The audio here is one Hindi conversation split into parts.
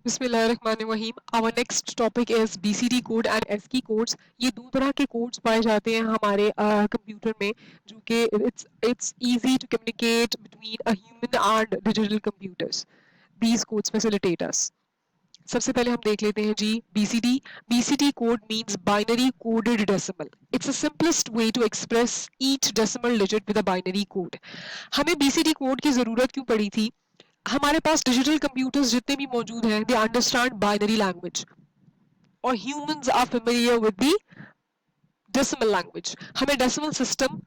बिस्मिल्लाहिर्रहमानिर्रहीम। Our next topic is BCD code and ASCII codes. ये दो तरह के कोड्स पाए जाते हैं हमारे कंप्यूटर में, जो कि it's easy to communicate between a human and digital computers. These codes facilitate us. सबसे पहले हम देख लेते हैं जी BCD. BCD code means binary coded decimal. It's the simplest way to express each decimal digit with a binary code. हमें बीसीडी कोड की जरूरत क्यों पड़ी थी? हमारे पास डिजिटल कंप्यूटर्स जितने भी मौजूद हैं, दे अंडरस्टैंड बाइनरी लैंग्वेज, और humans are familiar with the decimal language. हमें डेसिमल सिस्टम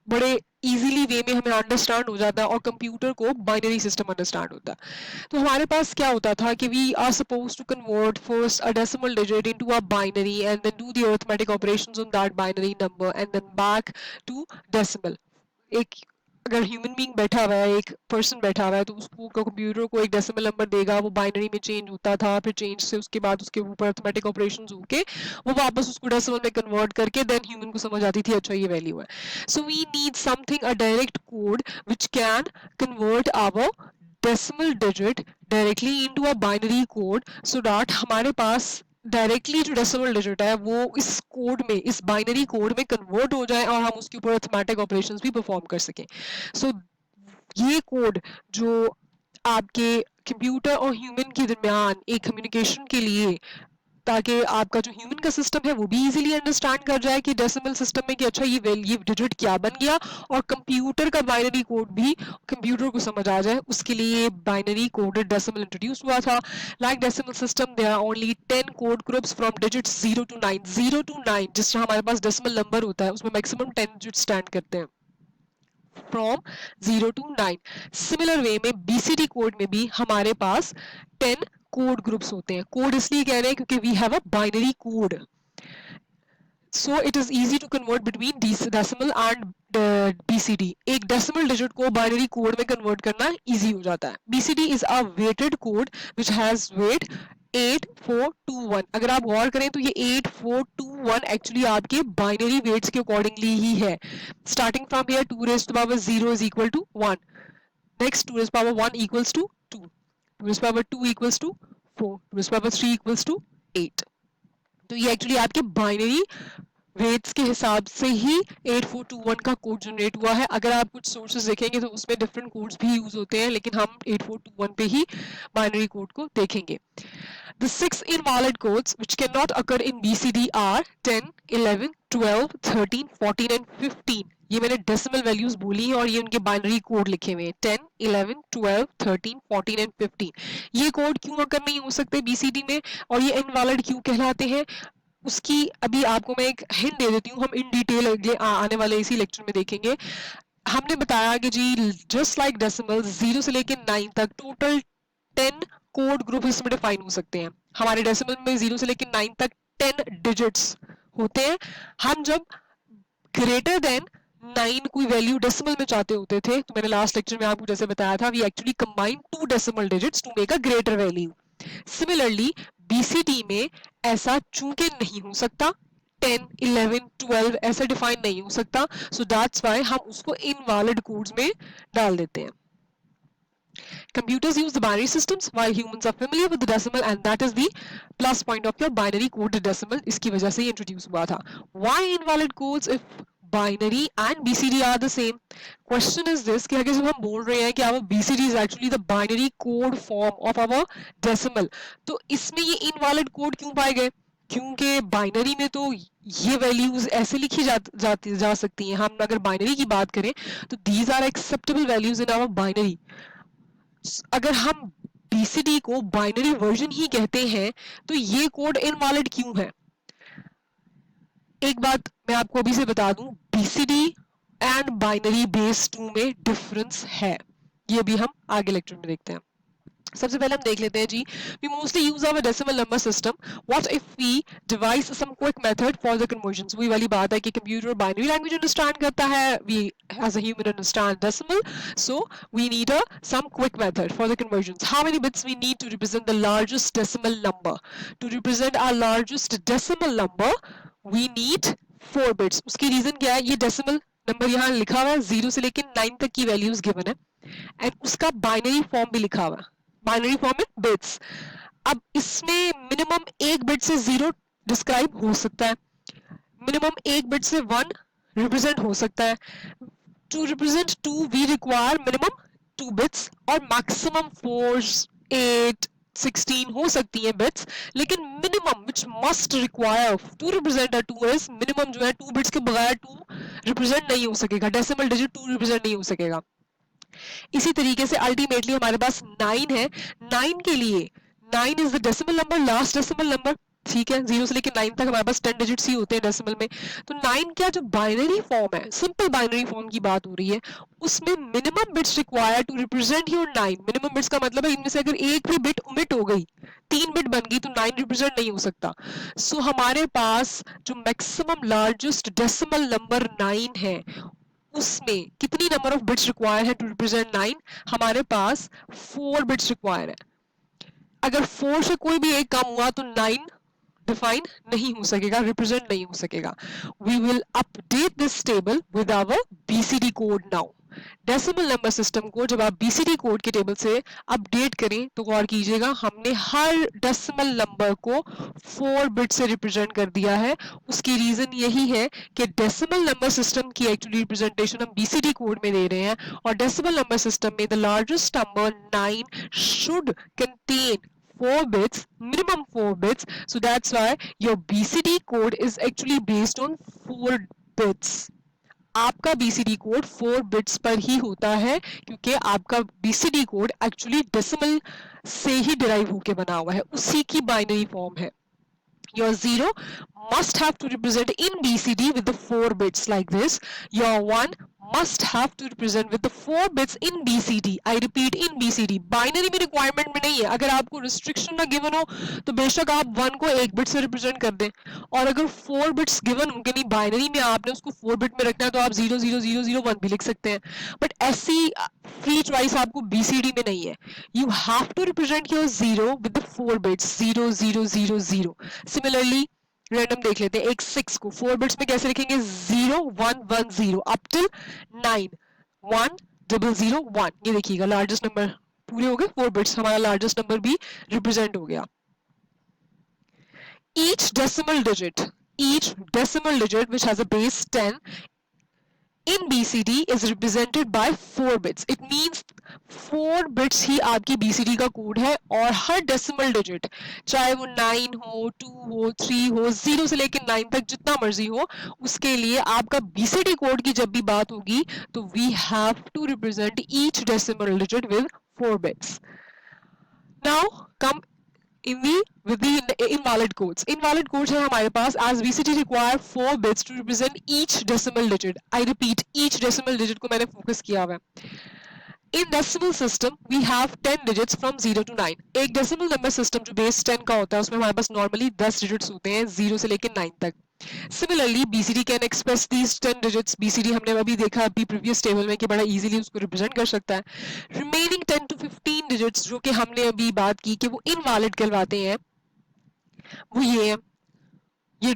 बड़े इजीली वे में हमें अंडरस्टैंड हो जाता है, और कंप्यूटर को बाइनरी सिस्टम अंडरस्टैंड होता है। तो हमारे पास क्या होता था कि we are suppose to convert first a decimal digit into a binary and then do the arithmetic operations on that binary number and then back to decimal. एक अगर ह्यूमन बीइंग बैठा हुआ है, एक पर्सन बैठा हुआ है, तो उसको कंप्यूटर को एक डेसिमल नंबर देगा, वो बाइनरी में चेंज होता था, फिर चेंज से उसके बाद उसके ऊपर अरिथमेटिक ऑपरेशंस होके वो वापस उसको डेसिमल में कन्वर्ट करके देन ह्यूमन को समझ आती थी अच्छा ये वैल्यू है। So we need something a direct code which can convert our decimal digit directly into a binary code so that हमारे पास डायरेक्टली जो डेसिमल डिजिट है वो इस कोड में, इस बाइनरी कोड में कन्वर्ट हो जाए और हम उसके ऊपर अरिथमेटिक ऑपरेशंस भी परफॉर्म कर सकें। सो ये कोड जो आपके कंप्यूटर और ह्यूमन के दरमियान एक कम्युनिकेशन के लिए, ताकि आपका जो ह्यूमन का सिस्टम है वो भी इजीली अंडरस्टैंड कर जाए कि डेसिमल सिस्टम में कि अच्छा ये डिजिट क्या बन गया, और कंप्यूटर का बाइनरी कोड भी कंप्यूटर को समझ आ जाए, उसके लिए बाइनरी कोडेड डेसिमल इंट्रोड्यूस हुआ था। Like decimal system there are only 10 code groups from digits 0 to 9। 0 to 9 जिस तरह हमारे पास डेसिमल नंबर होता है उसमें मैक्सिमम 10 डिजिट स्टैंड करते हैं, फ्रॉम 0 to 9। सिमिलर वे में बीसीडी कोड में भी हमारे पास 10 कोड ग्रुप्स होते हैं। कोड इसलिए कह रहे हैं क्योंकि we have a binary code, so it is easy to convert between decimal and BCD. एक डेसिमल डिजिट को बाइनरी कोड में कन्वर्ट करना इजी हो जाता है। BCD is a weighted code which has weight 8421। अगर आप गौर करें तो ये 8421 एक्चुअली आपके बाइनरी वेट्स के अकॉर्डिंगली ही है। Starting from here 2 raised to power 0 is equal to 1, next 2 raised to power 1 equals to 2, 2 raised to power 2 equals to 4, 2 raised to power 3 equals to 8। तो ये एक्चुअली आपके बाइनरी वेट्स के हिसाब से ही 8421 का कोड जनरेट हुआ है। अगर आप कुछ सोर्सेज देखेंगे तो उसमें डिफरेंट कोड्स भी यूज होते हैं, लेकिन हम 8421 पे ही बाइनरी कोड को देखेंगे। The six invalid codes which cannot occur in BCD are 10, 11, 12, 13, 14 and 15। ये मैंने डेसिमल वैल्यूज बोली हैं और ये उनके बाइनरी कोड लिखे हुए हैं 10, 11, 12, 13, 14 एंड 15। ये कोड क्यों अकर नहीं हो सकते बीसीडी में और ये इनवैलिड क्यों कहलाते हैं, उसकी अभी आपको मैं एक हिंट दे देती हूँ। हम इन डिटेल अगले आने वाले इसी लेक्चर में देखेंगे। हमने बताया कि जी जस्ट लाइक डेसिमल 0 से लेकर 9 तक टोटल 10 कोड ग्रुप इसमें डिफाइन हो सकते हैं। हमारे डेसिमल में 0 से लेकर 9 तक 10 डिजिट्स होते हैं। हम जब ग्रेटर देन 9 कोई वैल्यू डेसिमल में चाहते होते थे, तो मैंने लास्ट लेक्चर में आपको जैसे बताया था, we actually combine 2 decimal digits to make a greater value. Similarly BCD में ऐसा चूंकि नहीं हो सकता, 10, 11, 12 ऐसा डिफाइन नहीं हो सकता, सो दैट्स व्हाई हम उसको इनवैलिड कोड्स में डाल देते हैं। Computers use the binary systems while humans are familiar with the decimal, and that is the plus point of your binary coded decimal। इसकी वजह से ये introduce हुआ था। Why invalid codes if binary and BCD are the same? Question is this कि अगर जब हम बोल रहे हैं कि our BCD is actually the binary code form of our decimal, तो इसमें ये invalid code क्यों पाए गए? क्योंकि बाइनरी में तो ये वैल्यूज ऐसे लिखी जा सकती हैं। हम अगर बाइनरी की बात करें तो these are acceptable values in our binary. अगर हम बीसीडी को बाइनरी वर्जन ही कहते हैं तो ये कोड इनवैलिड क्यों है? एक बात मैं आपको अभी से बता दूं, बीसीडी एंड बाइनरी बेस 2 में डिफरेंस है। ये भी हम आगे लेक्चर में देखते हैं। सबसे पहले हम देख लेते हैं जी, we mostly use our decimal number system. What if we devise some quick method for the conversions? वही वाली बात है कि कंप्यूटर बाइनरी लैंग्वेज अंडरस्टैंड करता है, we as a human understand decimal, so we need a some quick method for the conversions. How many bits we need to represent the largest decimal number? To represent our largest decimal number we need 4 bits. उसकी रीजन क्या है? ये डेसिमल नंबर यहाँ लिखा हुआ है 0 से लेकर 9 तक की वैल्यूज गिवन है, एंड उसका बाइनरी फॉर्म भी लिखा हुआ है, बाइनरी फॉर्म इन बिट्स। अब इसमें मिनिमम एक बिट से 0 डिस्क्राइब हो सकता है, मिनिमम एक बिट से 1 रिप्रेजेंट हो सकता है। To represent 2 we require minimum 2 bits और मैक्सिमम 4 8 16 हो सकती है बिट्स, लेकिन minimum which must require to represent a 2 is minimum जो है 2 बिट्स के बगैर 2 रिप्रेजेंट नहीं हो सकेगा, डेसिमल डिजिट 2 रिप्रेजेंट नहीं हो सकेगा। इसी तरीके से अल्टीमेटली हमारे पास 9 है, 9 के लिए 9 is the decimal number, last decimal number, ठीक है, 0 से लेकर 9 तक हमारे पास 10 डिजिट्स ही होते हैं डेसिमल में। तो 9 क्या जो बाइनरी फॉर्म है, सिंपल बाइनरी फॉर्म की बात हो रही है, उसमें minimum bits required to represent your 9। Minimum bits का मतलब है इनमें से अगर एक भी बिट ओमिट हो गई, 3 बिट बन गई, तो 9 रिप्रेजेंट नहीं हो सकता। सो हमारे पास जो मैक्सिमम लार्जेस्ट डेसिमल नंबर 9 है, उसमें कितनी नंबर ऑफ बिट्स रिक्वायर है टू रिप्रेजेंट 9? हमारे पास 4 बिट्स रिक्वायर है। अगर 4 से कोई भी एक कम हुआ तो 9 डिफाइन नहीं हो सकेगा, रिप्रेजेंट नहीं हो सकेगा। We will update this table with our BCD code now. Decimal number system को जब आप बीसीडी कोड के टेबल से अपडेट करें तो गौर कीजिएगा, हमने हर डेसिमल नंबर को 4 बिट से रिप्रेजेंट कर दिया है। उसकी रीजन यही है कि डेसिमल नंबर सिस्टम की एक्चुअली रिप्रेजेंटेशन हम बीसीडी कोड में दे रहे हैं, और डेसिमल नंबर सिस्टम में the largest number 9 should contain 4 bits, minimum 4 bits. So that's why your BCD code is actually based on 4 bits. आपका BCD कोड 4 बिट्स पर ही होता है, क्योंकि आपका BCD कोड एक्चुअली डेसिमल से ही डिराइव होके बना हुआ है, उसी की बाइनरी फॉर्म है। Your 0 must have to represent in BCD with the 4 bits like this. Your 1 must have to represent with the 4 bits in BCD. I repeat, in BCD. Binary में requirement में नहीं है। अगर आपको restriction ना given हो तो बेशक आप 1 को 1 bit से represent कर दें, और अगर 4 bits given हो कि नहीं binary में आपने उसको 4 bit में रखना है तो आप 00001 भी लिख सकते हैं, but ऐसी free choice आपको BCD में नहीं है। You have to represent your 0 with the 4 bits 0000। Similarly random देख लेते हैं, एक 6 को 4 बिट्स में कैसे लिखेंगे, 0110 अप टिल 910001। ये देखिएगा लार्जेस्ट नंबर पूरे हो गए 4 बिट्स, हमारा लार्जेस्ट नंबर भी रिप्रेजेंट हो गया। each decimal digit which has a base 10 in BCD is represented by 4 bits. It means 4 bits ही आपकी BCD का कोड है, और हर डेसिमल डिजिट चाहे वो 9 हो, 2 हो, 3 हो, 0 से लेकर 9 तक जितना मर्जी हो, उसके लिए आपका BCD कोड की जब भी बात होगी तो we have to represent each decimal digit with 4 bits. Now come in the with the invalid codes. Invalid codes है हमारे पास, as BCD require 4 bits to represent each decimal digit. I repeat, each decimal digit को मैंने focus किया हुआ है। In decimal system we have 10 digits from 0 to 9. एक decimal number system जो base 10 का होता है उसमें हमारे पास normally 10 digits होते हैं 0 से लेकर 9 तक। Similarly BCD can express these 10 digits. BCD हमने अभी देखा अभी previous table में कि बड़ा easily उसको represent कर सकता है। Remaining 10 to 15 digits जो कि हमने अभी बात की कि वो invalid कहलाते हैं, वो ये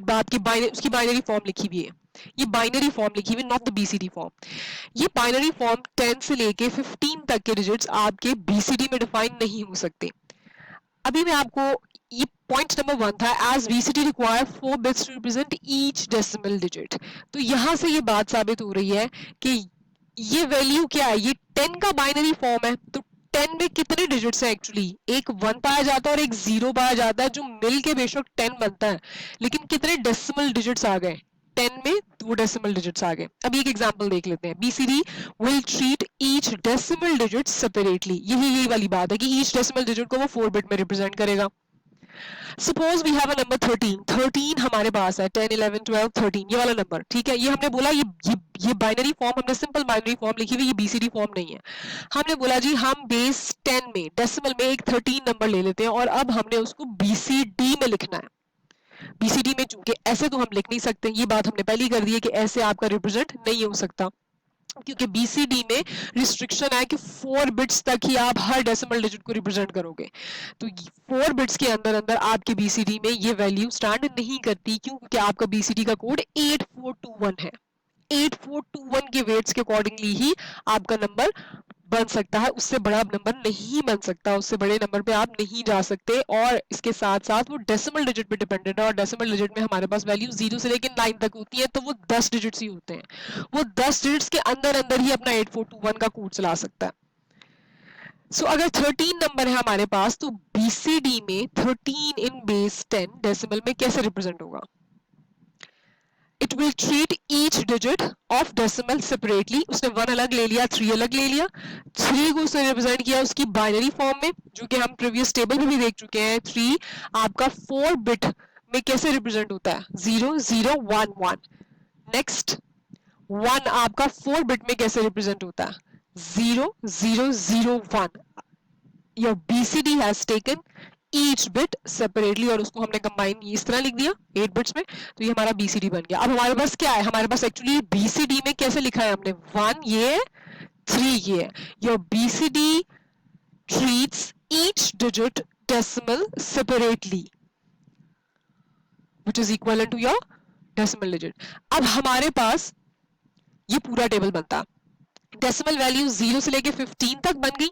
बात की उसकी बाइनरी फॉर्म लिखी हुई है, ये बाइनरी फॉर्म लिखी हुई है, नॉट द बीसीडी फॉर्म। ये बाइनरी फॉर्म 10 से लेके 15 तक के डिजिट्स आपके बीसीडी में डिफाइन नहीं हो सकते। अभी मैं आपको ये पॉइंट नंबर 1 था, as BCD require 4 bits to represent each decimal digit. तो यहां से ये बात साबित हो रही है कि ये वैल्यू क्या है, ये 10 का बाइनरी फॉर्म है, तो 10 में कितने डिजिट्स हैं एक्चुअली, एक 1 पाया जाता है और एक 0 पाया जाता है, जो मिल के बेशक 10 बनता है, लेकिन कितने डेसिमल डिजिट्स आ गए, 10 में 2 डेसिमल डिजिट्स आ गए। अभी एक एग्जांपल देख लेते हैं। BCD will treat each decimal digit separately. यही वाली बात है कि ईच डेसिमल डिजिट को वो 4 बिट में रिप्रेजेंट करेगा। Suppose we have a number 13 हमारे पास है, 10 11 12 13 ये वाला नंबर, ठीक है। ये हमने बोला ये बाइनरी फॉर्म, हमने सिंपल बाइनरी फॉर्म लिखी हुई, ये बीसीडी फॉर्म नहीं है। हमने बोला जी हम बेस 10 में डेसिमल में एक 13 नंबर ले लेते हैं, और अब हमने उसको बीसीडी में लिखना है। बीसीडी में चूंकि ऐसे तो हम लिख नहीं सकते, ये बात हमने पहले ही कर दी है कि ऐसे आपका रिप्रेजेंट नहीं हो सकता, क्योंकि बीसीडी में रिस्ट्रिक्शन है कि 4 बिट्स तक ही आप हर डेसिमल डिजिट को रिप्रेजेंट करोगे। तो 4 बिट्स के अंदर अंदर आपके बीसीडी में ये वैल्यू स्टैंड नहीं करती, क्यों? क्योंकि आपका बीसीडी का कोड 8421 है। 8421 के वेट्स के अकॉर्डिंगली ही आपका नंबर बन सकता है, उससे बड़ा नंबर नहीं बन सकता, उससे बड़े नंबर पे आप नहीं जा सकते। और इसके साथ साथ वो डेसिमल डिजिट पे डिपेंडेंट है, और डेसिमल डिजिट में हमारे पास वैल्यू 0 से लेकर 9 तक होती है, तो वो 10 डिजिट्स ही होते हैं। वो 10 डिजिट्स के अंदर अंदर ही अपना 8421 का कोड चला सकता है। सो अगर 13 नंबर है हमारे पास, तो बीसीडी में 13 इन बेस 10 डेसिमल में कैसे रिप्रेजेंट होगा? It will treat each digit of decimal separately. उसने 1 अलग ले लिया, 3 अलग ले लिया, 3 को उसने रिप्रेजेंट किया उसकी बाइनरी फॉर्म में, जो कि हम प्रीवियस टेबल में भी देख चुके हैं। 3 आपका 4 बिट में कैसे रिप्रेजेंट होता है? 0 0 1 1। नेक्स्ट 1 आपका 4 बिट में कैसे रिप्रेजेंट होता है? 0 0 0 1। Your BCD has taken each bit separately, और उसको हमने कंबाइन इस तरह लिख दिया 8 बिट्स में, तो ये हमारा BCD बन गया। अब हमारे पास क्या है? हमारे पास एक्चुअली BCD में कैसे लिखा है हमने? 1 ये, 3 ये। Your BCD treats each digit decimal separately, which is equivalent to your decimal digit. अब हमारे पास ये पूरा टेबल बनता है। डेसिमल वैल्यू 0 से लेके 15 तक बन गई।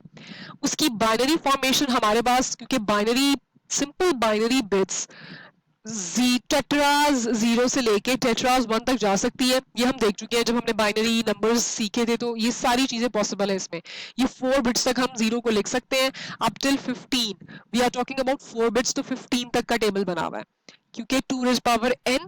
उसकी बाइनरी फॉर्मेशन हमारे पास, क्योंकि binary simple binary bits tetras 0 से लेके टेट्राज 1 तक जा सकती है। ये हम देख चुके हैं जब हमने बाइनरी नंबर्स सीखे थे, तो ये सारी चीजें पॉसिबल है इसमें। ये 4 बिट्स तक हम 0 को लिख सकते हैं up till 15। We are talking about 4 bits, तो 15 तक का टेबल बना हुआ है, क्योंकि 2 raised power n,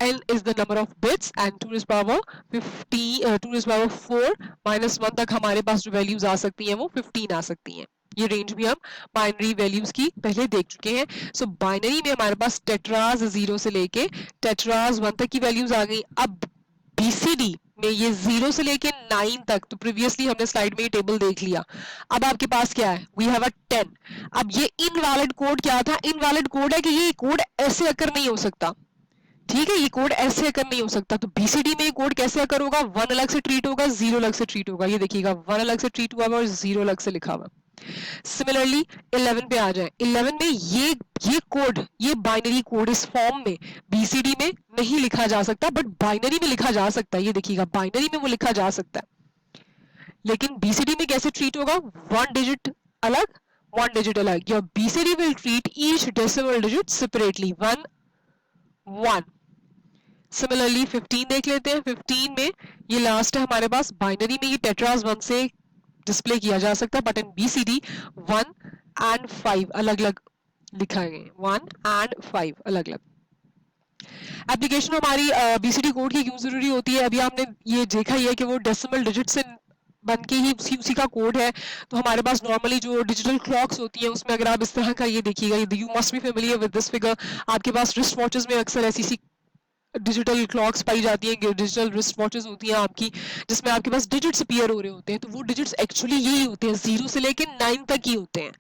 n is the number of bits, and 2 raised power 2 raised power 4 minus 1 तक हमारे पास जो वैल्यूज आ सकती हैं वो 15 आ सकती हैं। ये रेंज भी हम बाइनरी वैल्यूज की पहले देख चुके हैं। सो बाइनरी में हमारे पास टेट्राज 0 से लेके टेट्राज 1 तक की वैल्यूज आ गई। अब बीसीडी में ये 0 से लेके 9 तक, तो प्रीवियसली हमने स्लाइड में ये टेबल देख लिया। अब आपके पास क्या है? We have a 10। अब ये इनवैलिड कोड क्या था? इनवैलिड कोड है कि ये कोड ऐसे अकर नहीं हो सकता। ठीक है, ये कोड ऐसे अकर नहीं हो सकता। तो बीसीडी में ये कोड कैसे अकर होगा? 1 अलग से ट्रीट होगा, 0 अलग से ट्रीट होगा। ये देखिएगा 1 अलग से ट्रीट हुआ और 0 अलग से लिखा हुआ। सिमिलरली 11 पे आ जाए। 11 में ये कोड, ये बाइनरी कोड इस फॉर्म में बीसीडी में नहीं लिखा जा सकता, बट बाइनरी में लिखा जा सकता है। ये देखिएगा बाइनरी में वो लिखा जा सकता है, लेकिन बीसीडी में कैसे ट्रीट होगा? 1 डिजिट अलग, 1 डिजिट अलग। Your BCD will treat each decimal digit separately, 1 1। Similarly 15 देख लेते हैं। 15 में ये लास्ट है हमारे पास। बाइनरी में ये टेट्राज 1 से डिस्प्ले किया जा सकता है, बट इन बीसीडी 1 एंड 5 अलग अलग लिखा गया है। 1 एंड 5 अलग अलग। एप्लीकेशन हमारी बीसीडी कोड की क्यों जरूरी होती है? अभी आपने ये देखा ही है कि वो डेसिमल डिजिट से बन के ही उसी का कोड है। तो हमारे पास नॉर्मली जो डिजिटल क्लॉक्स होती हैं उसमें अगर आप इस तरह का ये देखिएगा, you must be familiar with this figure. आपके पास रिस्ट वॉचेस में अक्सर ऐसी डिजिटल क्लॉक्स पाई जाती हैं, डिजिटल रिस्ट वॉचेस होती हैं आपकी, जिसमें आपके पास डिजिट्स अपीयर हो रहे होते हैं। तो वो डिजिट्स एक्चुअली यही होते हैं, 0 से लेकर 9 तक ही होते हैं।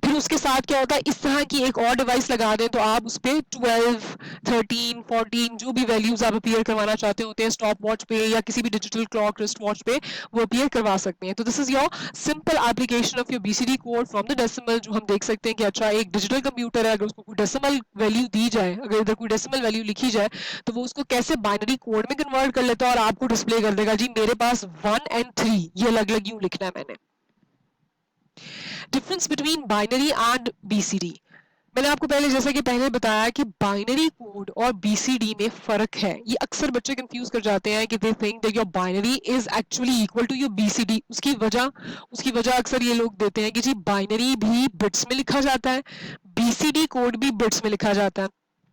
फिर उसके साथ क्या होता है? इस तरह की एक और डिवाइस लगा दें तो आप उस पर 12 13 14 जो भी वैल्यूज आप अपीयर करवाना चाहते होते हैं स्टॉप वॉच पे या किसी भी डिजिटल क्लॉक रिस्ट वॉच पे, वो अपीयर करवा सकते हैं। तो this is your simple application of your BCD code from the decimal, जो हम देख सकते हैं कि अच्छा एक डिजिटल कंप्यूटर है, अगर उसको कोई डेसिमल वैल्यू दी जाए, अगर इधर कोई डेसिमल वैल्यू लिखी जाए, तो वो उसको कैसे बाइनरी कोड में कन्वर्ट कर लेता है और आपको डिस्प्ले कर देगा, जी मेरे पास 1 एंड 3 ये अलग अलग यूं लिखना है मैंने। Difference between binary and BCD, मैंने आपको पहले जैसा कि पहले बताया कि बाइनरी कोड और बीसीडी में फर्क है। ये अक्सर बच्चे कंफ्यूज कर जाते हैं कि they think that your binary is actually equal to your BCD. उसकी वजह अक्सर ये लोग देते हैं कि जी बाइनरी भी बिट्स में लिखा जाता है, बीसीडी कोड भी बिट्स में लिखा जाता है।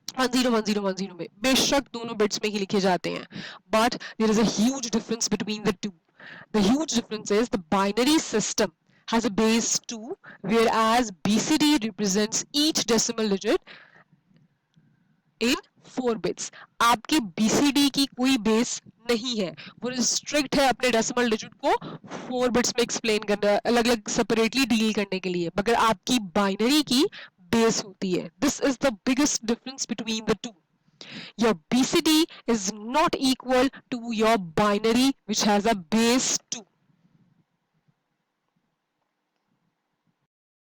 101010 में बेशक दोनों बिट्स में ही लिखे जाते हैं, but there is a huge difference between the two. The huge difference is the binary system has a base 2, whereas BCD represents each decimal digit in 4 bits. आपके BCD की कोई बेस नहीं है, वो रिस्ट्रिक्ट है अपने डेसिमल डिजिट को 4 बिट्स में एक्सप्लेन करना, अलग अलग सेपरेटली डील करने के लिए, मगर आपकी बाइनरी की बेस होती है। This is the biggest difference between the to. Your BCD is not equal to your binary which has a base 2.